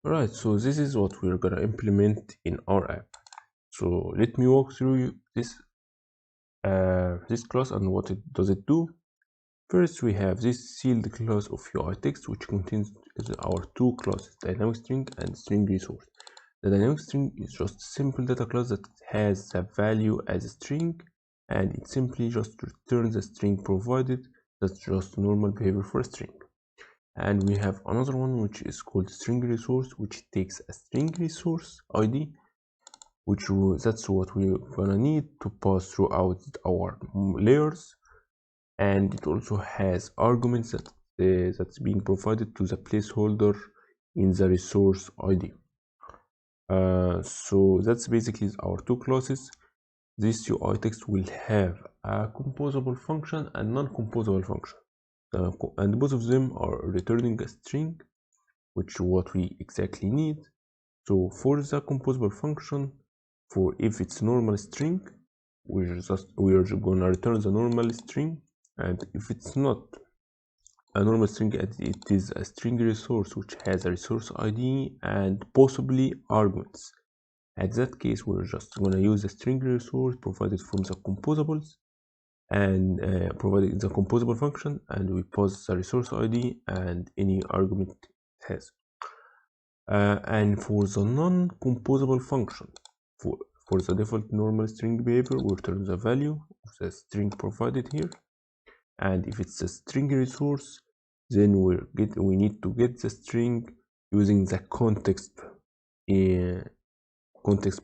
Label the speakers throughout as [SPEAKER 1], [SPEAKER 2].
[SPEAKER 1] Alright, so this is what we're gonna implement in our app. So let me walk through this class and what it does it do. First, we have this sealed class of UiText, which contains our two classes, dynamic string and string resource. The dynamic string is just a simple data class that has the value as a string, and it simply just returns the string provided. That's just normal behavior for a string. And we have another one which is called string resource, which takes a string resource ID, that's what we're gonna need to pass throughout our layers, and it also has arguments that's being provided to the placeholder in the resource ID. So that's basically our two classes. This UiText will have a composable function and non-composable function, and both of them are returning a string, which is what we exactly need. So for the composable function, for if it's normal string, we're gonna return the normal string, and if it's not a normal string, it is a string resource which has a resource ID and possibly arguments. At that case, we're just gonna use a string resource provided from the composables, and provided the composable function, and we pass the resource ID and any argument it has. And for the non-composable function, for the default normal string behavior, we return the value of the string provided here. And if it's a string resource, then we need to get the string using the context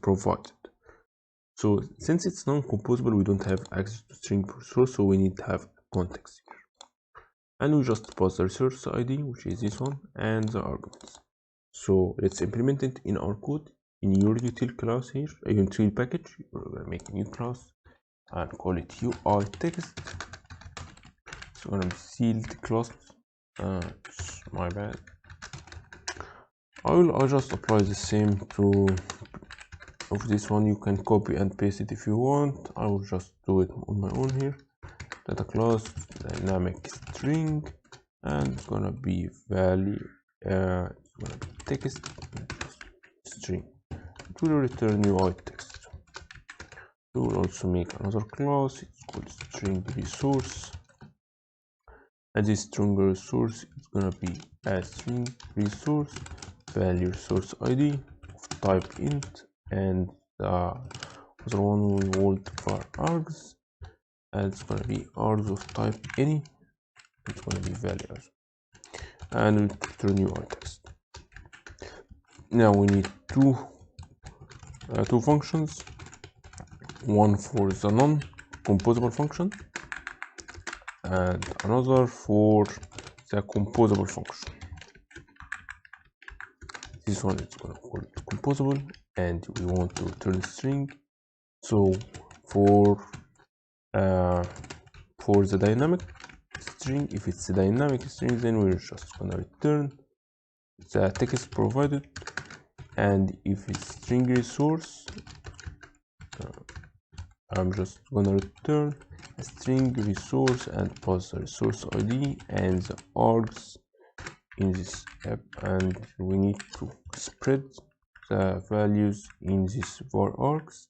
[SPEAKER 1] provided. So since it's non-composable, we don't have access to string resource, so we need to have context here. And we just pass the resource ID, which is this one, and the arguments. So let's implement it in our code. In your util class here, a util package, we're gonna make a new class and call it UiText. It's gonna be sealed class. My bad. I'll just apply the same to of this one. You can copy and paste it if you want. I will just do it on my own here. Data class dynamic string, and it's gonna be value. It's gonna be text string. It will return UiText. We will also make another class. It's called string resource, and this string resource is gonna be a string resource value resource ID of type int, and the other one we hold var args, and it's gonna be args of type any. It's gonna be values, and we return UiText. Now we need two functions, one for the non-composable function and another for the composable function. This one is going to call it composable, and we want to return a string. So for the dynamic string, if it's a dynamic string, then we're just going to return the text provided, and if it's string resource, I'm just gonna return a string resource and pass the resource ID and the args in this app, and we need to spread the values in this var args,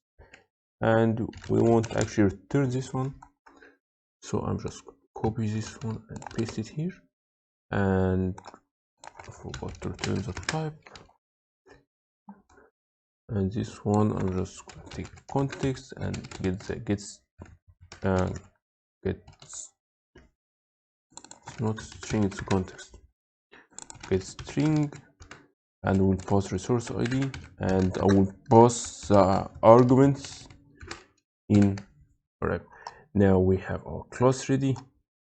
[SPEAKER 1] and we won't actually return this one, so I'm just gonna copy this one and paste it here, and I forgot to return the type. And this one I'm just gonna take context and gets it's not string, it's context, get string, and we'll pass resource ID, and I will pass the arguments in. Alright, now we have our class ready.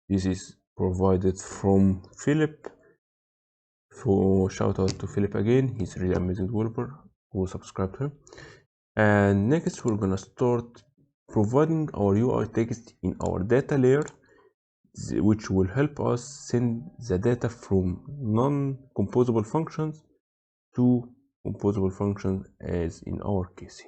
[SPEAKER 1] This is provided from Philip, so shout out to Philip again, he's a really amazing developer. Who subscribe to him. And next we're gonna start providing our UiText in our data layer, which will help us send the data from non-composable functions to composable functions, as in our case.